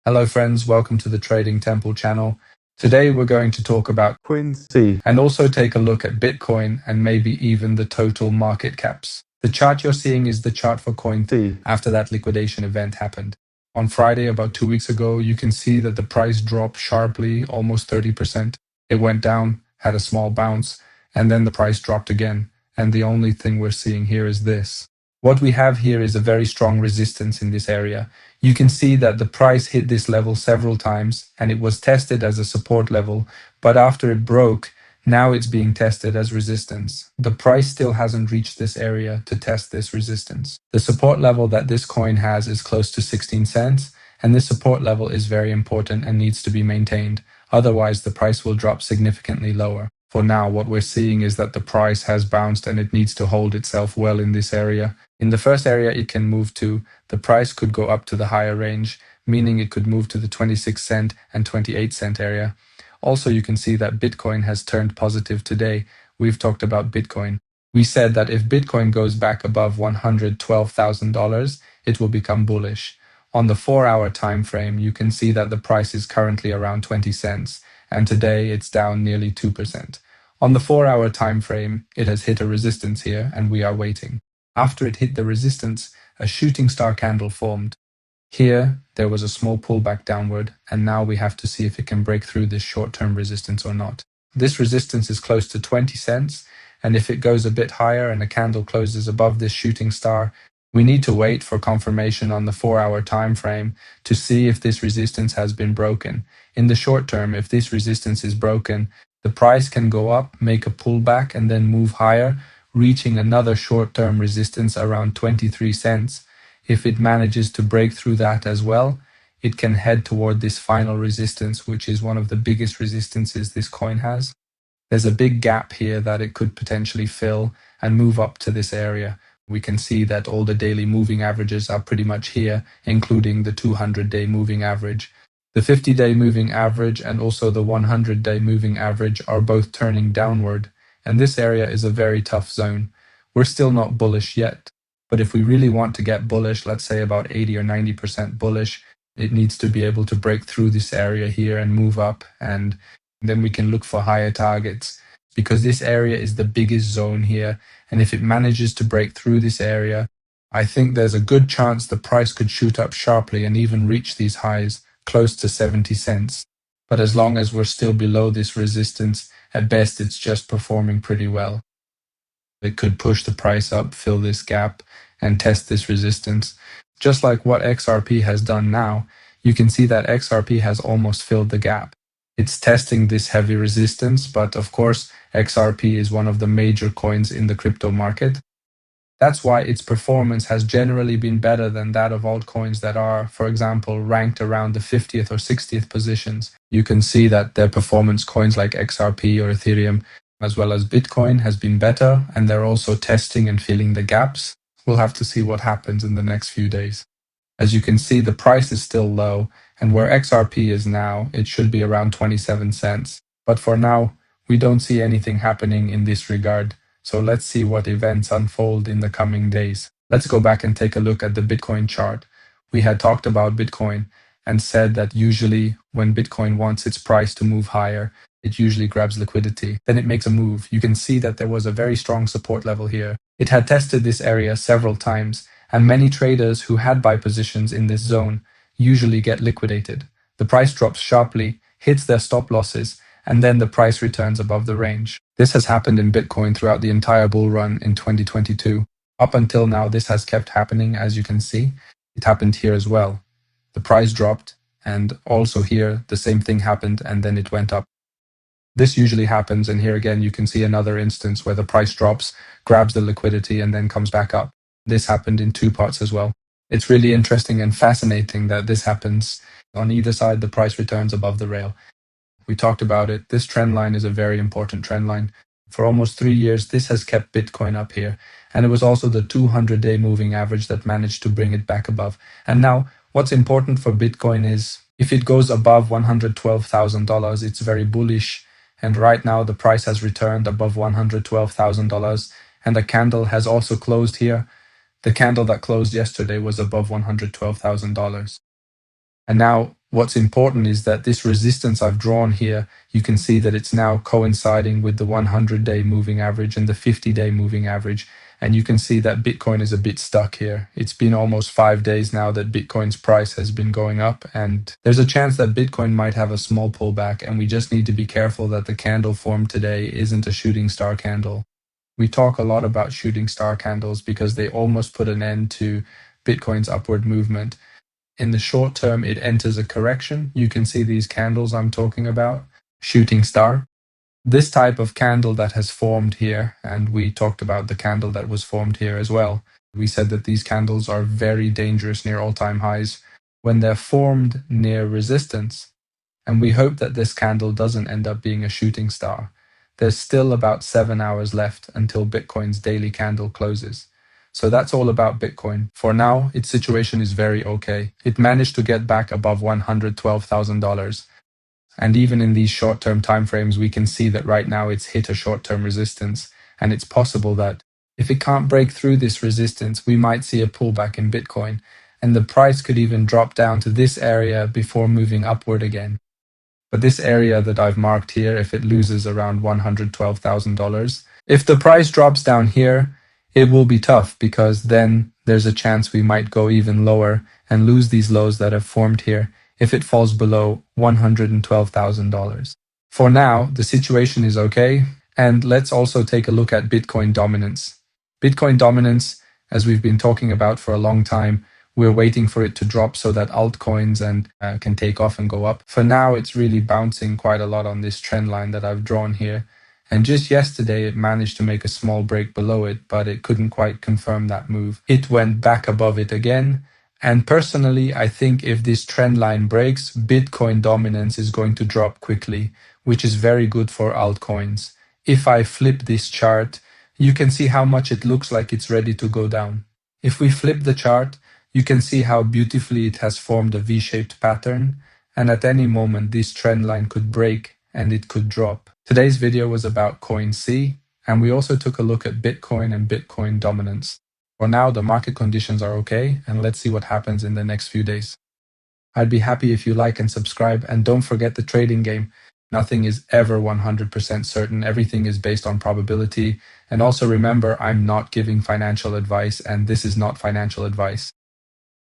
Hello friends, welcome to the Trading Temple channel. Today we're going to talk about Coin C. and also take a look at Bitcoin and maybe even the total market caps. The chart you're seeing is the chart for Coin C. after that liquidation event happened. On Friday, about 2 weeks ago, you can see that the price dropped sharply, almost 30%. It went down, had a small bounce, and then the price dropped again. And the only thing we're seeing here is this. What we have here is a very strong resistance in this area. You can see that the price hit this level several times and it was tested as a support level, but after it broke, now it's being tested as resistance. The price still hasn't reached this area to test this resistance. The support level that this coin has is close to 16 cents, and this support level is very important and needs to be maintained. Otherwise, the price will drop significantly lower. For now, what we're seeing is that the price has bounced and it needs to hold itself well in this area. In the first area it can move to, the price could go up to the higher range, meaning it could move to the 26 cent and 28 cent area. Also, you can see that Bitcoin has turned positive today. We've talked about Bitcoin. We said that if Bitcoin goes back above $112,000, it will become bullish. On the 4-hour time frame, you can see that the price is currently around 20 cents, and today it's down nearly 2%. On the 4-hour time frame, it has hit a resistance here, and we are waiting. After it hit the resistance, a shooting star candle formed. Here, there was a small pullback downward, and now we have to see if it can break through this short-term resistance or not. This resistance is close to 20 cents, and if it goes a bit higher and a candle closes above this shooting star, we need to wait for confirmation on the 4-hour time frame to see if this resistance has been broken. In the short term, if this resistance is broken, the price can go up, make a pullback, and then move higher, reaching another short-term resistance around 23 cents. If it manages to break through that as well, it can head toward this final resistance, which is one of the biggest resistances this coin has. There's a big gap here that it could potentially fill and move up to this area. We can see that all the daily moving averages are pretty much here, including the 200-day moving average. The 50-day moving average and also the 100-day moving average are both turning downward, and this area is a very tough zone. We're still not bullish yet, but if we really want to get bullish, let's say about 80 or 90% bullish, it needs to be able to break through this area here and move up, and then we can look for higher targets, because this area is the biggest zone here, and if it manages to break through this area, I think there's a good chance the price could shoot up sharply and even reach these highs close to 70 cents. But as long as we're still below this resistance, at best it's just performing pretty well. It could push the price up, fill this gap, and test this resistance. Just like what XRP has done now, you can see that XRP has almost filled the gap. It's testing this heavy resistance, but of course, XRP is one of the major coins in the crypto market. That's why its performance has generally been better than that of altcoins that are, for example, ranked around the 50th or 60th positions. You can see that their performance, coins like XRP or Ethereum, as well as Bitcoin, has been better, and they're also testing and filling the gaps. We'll have to see what happens in the next few days. As you can see, the price is still low, and where XRP is now, it should be around 27 cents. But for now, we don't see anything happening in this regard. So let's see what events unfold in the coming days. Let's go back and take a look at the Bitcoin chart. We had talked about Bitcoin and said that usually when Bitcoin wants its price to move higher, it usually grabs liquidity. Then it makes a move. You can see that there was a very strong support level here. It had tested this area several times, and many traders who had buy positions in this zone usually get liquidated. The price drops sharply, hits their stop losses, and then the price returns above the range. This has happened in Bitcoin throughout the entire bull run in 2022. Up until now, this has kept happening, as you can see. It happened here as well. The price dropped, and also here, the same thing happened, and then it went up. This usually happens, and here again, you can see another instance where the price drops, grabs the liquidity, and then comes back up. This happened in 2 parts as well. It's really interesting and fascinating that this happens. On either side, the price returns above the rail. We talked about it. This trend line is a very important trend line. For almost 3 years, this has kept Bitcoin up here. And it was also the 200-day moving average that managed to bring it back above. And now, what's important for Bitcoin is if it goes above $112,000, it's very bullish. And right now, the price has returned above $112,000. And the candle has also closed here. The candle that closed yesterday was above $112,000. And now, What's important is that this resistance I've drawn here, you can see that it's now coinciding with the 100-day moving average and the 50-day moving average. And you can see that Bitcoin is a bit stuck here. It's been almost 5 days now that Bitcoin's price has been going up, and there's a chance that Bitcoin might have a small pullback, and we just need to be careful that the candle formed today isn't a shooting star candle. We talk a lot about shooting star candles because they almost put an end to Bitcoin's upward movement. In the short term, it enters a correction. You can see these candles I'm talking about, shooting star. This type of candle that has formed here, and we talked about the candle that was formed here as well. We said that these candles are very dangerous near all-time highs when they're formed near resistance. And we hope that this candle doesn't end up being a shooting star. There's still about 7 hours left until Bitcoin's daily candle closes. So that's all about Bitcoin. For now, its situation is very okay. It managed to get back above $112,000. And even in these short-term timeframes, we can see that right now it's hit a short-term resistance. And it's possible that if it can't break through this resistance, we might see a pullback in Bitcoin. And the price could even drop down to this area before moving upward again. But this area that I've marked here, if it loses around $112,000, if the price drops down here, it will be tough because then there's a chance we might go even lower and lose these lows that have formed here if it falls below $112,000. For now, the situation is okay. And let's also take a look at Bitcoin dominance. Bitcoin dominance, as we've been talking about for a long time, we're waiting for it to drop so that altcoins can take off and go up. For now, it's really bouncing quite a lot on this trend line that I've drawn here. And just yesterday, it managed to make a small break below it, but it couldn't quite confirm that move. It went back above it again. And personally, I think if this trend line breaks, Bitcoin dominance is going to drop quickly, which is very good for altcoins. If I flip this chart, you can see how much it looks like it's ready to go down. If we flip the chart, you can see how beautifully it has formed a V-shaped pattern, and at any moment this trend line could break and it could drop. Today's video was about coin C, and we also took a look at Bitcoin and Bitcoin dominance. For now, the market conditions are okay, and let's see what happens in the next few days. I'd be happy if you like and subscribe, and don't forget the trading game. Nothing is ever 100% certain. Everything is based on probability. And also remember, I'm not giving financial advice, and this is not financial advice.